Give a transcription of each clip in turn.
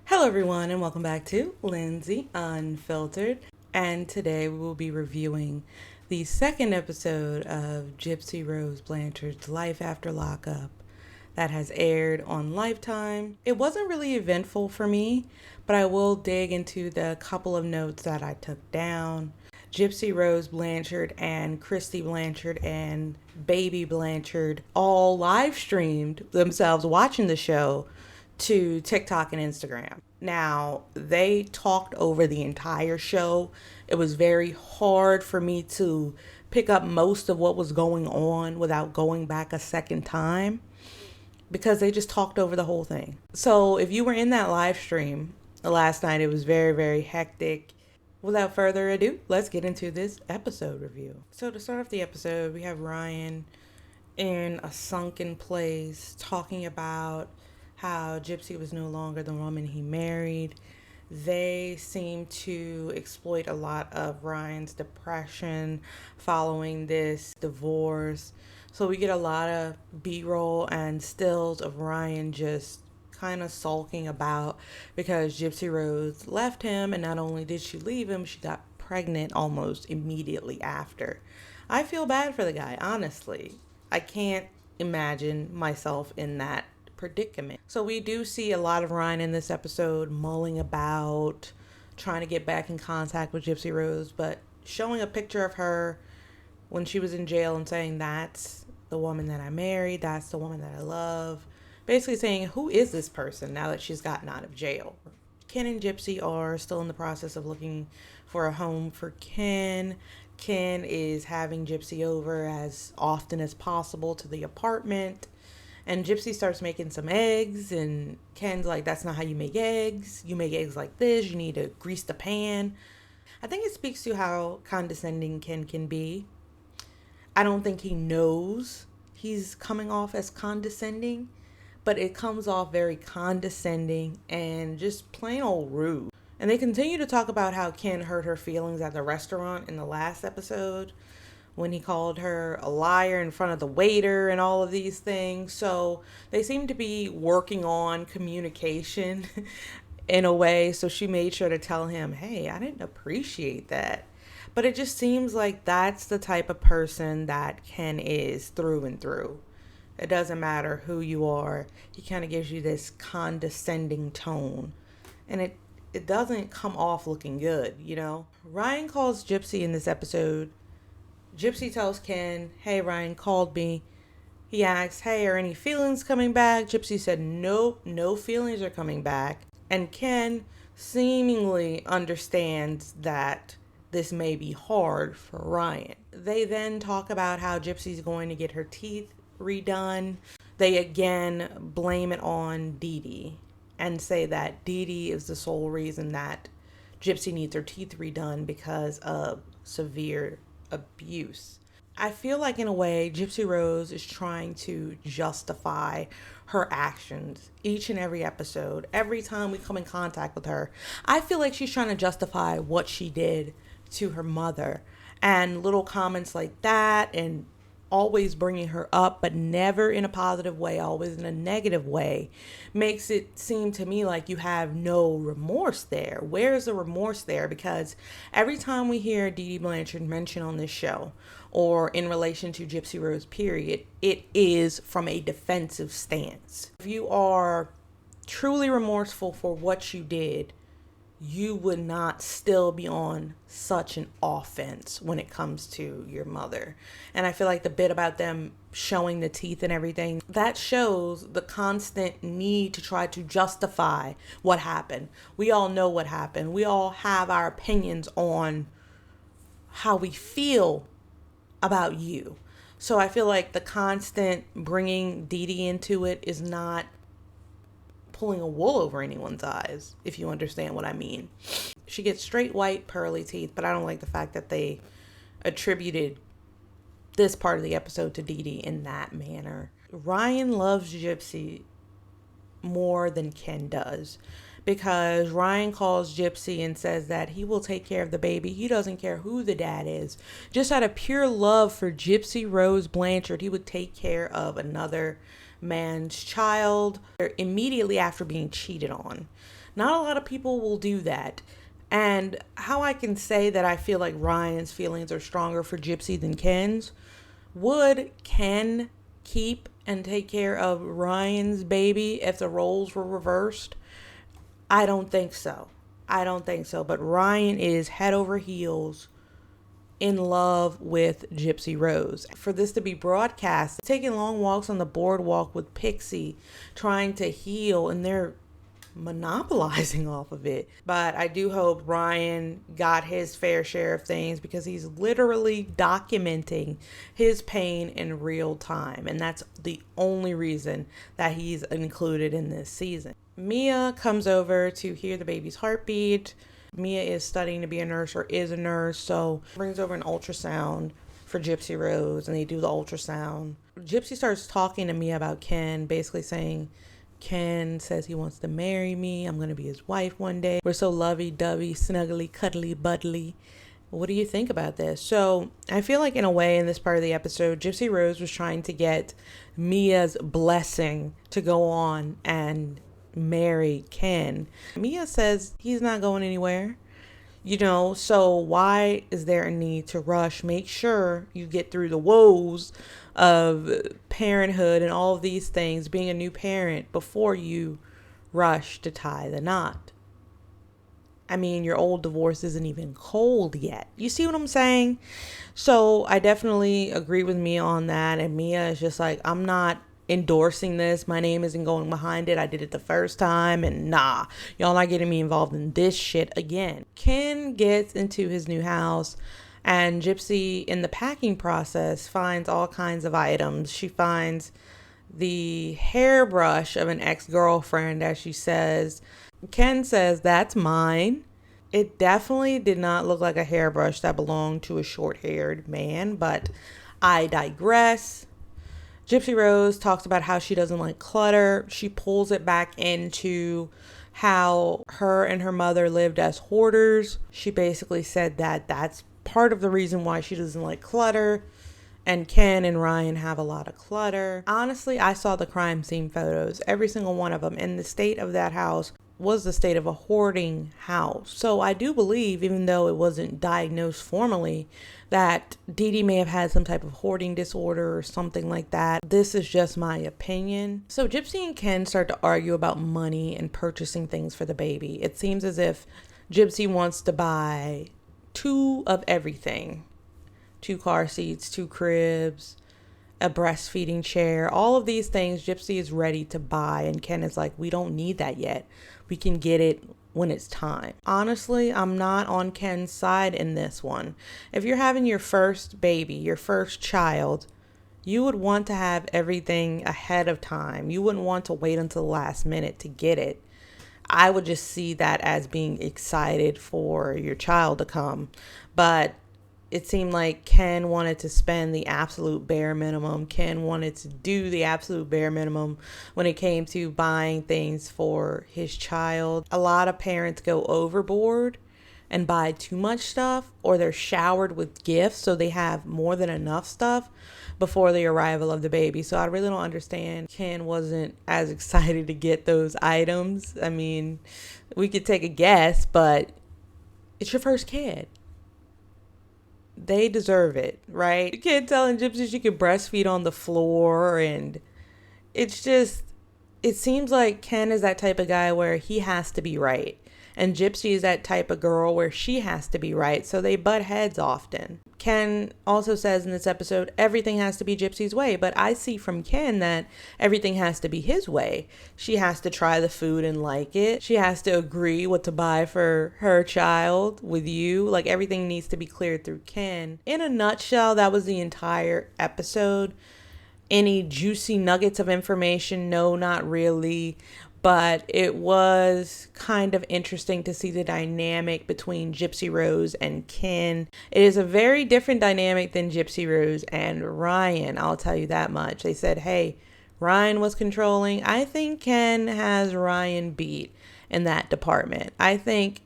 Hello, everyone, and welcome back to Lindsay Unfiltered. And today we will be reviewing the second episode of Gypsy Rose Blanchard's Life After Lockup that has aired on Lifetime. It wasn't really eventful for me, but I will dig into the couple of notes that I took down. Gypsy Rose Blanchard and Christy Blanchard and Baby Blanchard all live streamed themselves watching the show to TikTok and Instagram. Now, they talked over the entire show. It was very hard for me to pick up most of what was going on without going back a second time because they just talked over the whole thing. So, if you were in that live stream last night, it was very, very hectic. Without further ado, let's get into this episode review. So, to start off the episode, we have Ryan in a sunken place talking about how Gypsy was no longer the woman he married. They seem to exploit a lot of Ryan's depression following this divorce. So we get a lot of B-roll and stills of Ryan just kind of sulking about because Gypsy Rose left him, and not only did she leave him, she got pregnant almost immediately after. I feel bad for the guy, honestly. I can't imagine myself in that predicament. So we do see a lot of Ryan in this episode mulling about trying to get back in contact with Gypsy Rose, but showing a picture of her when she was in jail and saying, that's the woman that I married, that's the woman that I love. Basically saying, who is this person now that she's gotten out of jail? Ken and Gypsy are still in the process of looking for a home for Ken. Ken is having Gypsy over as often as possible to the apartment. And Gypsy starts making some eggs, and Ken's like, that's not how you make eggs. You make eggs like this. You need to grease the pan. I think it speaks to how condescending Ken can be. I don't think he knows he's coming off as condescending, but it comes off very condescending and just plain old rude. And they continue to talk about how Ken hurt her feelings at the restaurant in the last episode, when he called her a liar in front of the waiter and all of these things. So they seem to be working on communication in a way. So she made sure to tell him, hey, I didn't appreciate that. But it just seems like that's the type of person that Ken is through and through. It doesn't matter who you are. He kind of gives you this condescending tone. And it doesn't come off looking good, you know? Ryan calls Gypsy in this episode. Gypsy tells Ken, hey, Ryan called me. He asks, hey, are any feelings coming back? Gypsy said, nope, no feelings are coming back. And Ken seemingly understands that this may be hard for Ryan. They then talk about how Gypsy's going to get her teeth redone. They again blame it on Dee Dee and say that Dee Dee is the sole reason that Gypsy needs her teeth redone because of severe abuse. I feel like in a way Gypsy Rose is trying to justify her actions each and every episode. Every time we come in contact with her, I feel like she's trying to justify what she did to her mother, and little comments like that, and always bringing her up, but never in a positive way, always in a negative way, makes it seem to me like you have no remorse there. Where's the remorse there? Because every time we hear Dee Dee Blanchard mentioned on this show, or in relation to Gypsy Rose, period, it is from a defensive stance. If you are truly remorseful for what you did, you would not still be on such an offense when it comes to your mother. And I feel like the bit about them showing the teeth and everything, that shows the constant need to try to justify what happened. We all know what happened. We all have our opinions on how we feel about you. So I feel like the constant bringing Dee Dee into it is not pulling a wool over anyone's eyes, if you understand what I mean. She gets straight white pearly teeth, but I don't like the fact that they attributed this part of the episode to Dee Dee in that manner. Ryan loves Gypsy more than Ken does, because Ryan calls Gypsy and says that he will take care of the baby. He doesn't care who the dad is. Just out of pure love for Gypsy Rose Blanchard, he would take care of another man's child immediately after being cheated on. Not a lot of people will do that. And how I can say that I feel like Ryan's feelings are stronger for Gypsy than Ken's. Would Ken keep and take care of Ryan's baby if the roles were reversed? I don't think so. I don't think so. But Ryan is head over heels in love with Gypsy Rose. For this to be broadcast, taking long walks on the boardwalk with Pixie, trying to heal, and they're monopolizing off of it. But I do hope Ryan got his fair share of things, because he's literally documenting his pain in real time, and that's the only reason that he's included in this season. Mia comes over to hear the baby's heartbeat. Mia is studying to be a nurse, or is a nurse, so brings over an ultrasound for Gypsy Rose, and they do the ultrasound. Gypsy starts talking to Mia about Ken, basically saying, Ken says he wants to marry me. I'm going to be his wife one day. We're so lovey-dovey, snuggly, cuddly, buddly. What do you think about this? So I feel like in a way in this part of the episode, Gypsy Rose was trying to get Mia's blessing to go on and marry Ken. Mia says he's not going anywhere. So why is there a need to rush? Make sure you get through the woes of parenthood and all of these things, being a new parent, before you rush to tie the knot. I mean, your old divorce isn't even cold yet. You see what I'm saying? So I definitely agree with Mia on that. And Mia is just like, I'm not endorsing this. My name isn't going behind it. I did it the first time, and nah, y'all not getting me involved in this shit again. Ken gets into his new house, and Gypsy, in the packing process, finds all kinds of items. She finds the hairbrush of an ex-girlfriend, as she says. Ken says, that's mine. It definitely did not look like a hairbrush that belonged to a short-haired man, but I digress. Gypsy Rose talks about how she doesn't like clutter. She pulls it back into how her and her mother lived as hoarders. She basically said that that's part of the reason why she doesn't like clutter. And Ken and Ryan have a lot of clutter. Honestly, I saw the crime scene photos, every single one of them. And the state of that house was the state of a hoarding house. So I do believe, even though it wasn't diagnosed formally, that Dee Dee may have had some type of hoarding disorder or something like that. This is just my opinion. So Gypsy and Ken start to argue about money and purchasing things for the baby. It seems as if Gypsy wants to buy 2 of everything. 2 car seats, 2 cribs, a breastfeeding chair, all of these things Gypsy is ready to buy. And Ken is like, we don't need that yet. We can get it when it's time. Honestly, I'm not on Ken's side in this one. If you're having your first baby, your first child, you would want to have everything ahead of time. You wouldn't want to wait until the last minute to get it. I would just see that as being excited for your child to come. But it seemed like Ken wanted to spend the absolute bare minimum. Ken wanted to do the absolute bare minimum when it came to buying things for his child. A lot of parents go overboard and buy too much stuff, or they're showered with gifts so they have more than enough stuff before the arrival of the baby. So I really don't understand. Ken wasn't as excited to get those items. I mean, we could take a guess, but it's your first kid. They deserve it, right? The kid telling Gypsy she could breastfeed on the floor, and it's just, it seems like Ken is that type of guy where he has to be right. And Gypsy is that type of girl where she has to be right, so they butt heads often. Ken also says in this episode, everything has to be Gypsy's way, but I see from Ken that everything has to be his way. She has to try the food and like it. She has to agree what to buy for her child with you. Like, everything needs to be cleared through Ken. In a nutshell, that was the entire episode. Any juicy nuggets of information? No, not really. But it was kind of interesting to see the dynamic between Gypsy Rose and Ken. It is a very different dynamic than Gypsy Rose and Ryan, I'll tell you that much. They said, hey, Ryan was controlling. I think Ken has Ryan beat in that department. I think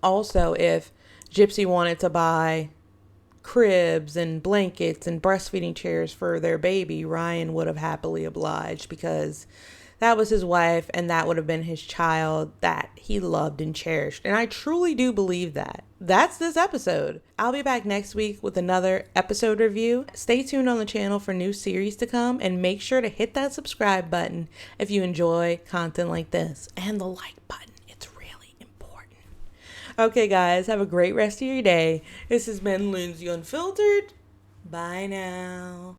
also if Gypsy wanted to buy cribs and blankets and breastfeeding chairs for their baby, Ryan would have happily obliged, because that was his wife and that would have been his child that he loved and cherished. And I truly do believe that. That's this episode. I'll be back next week with another episode review. Stay tuned on the channel for new series to come, and make sure to hit that subscribe button if you enjoy content like this, and the like button. It's really important. Okay, guys, have a great rest of your day. This has been Lindsay Unfiltered. Bye now.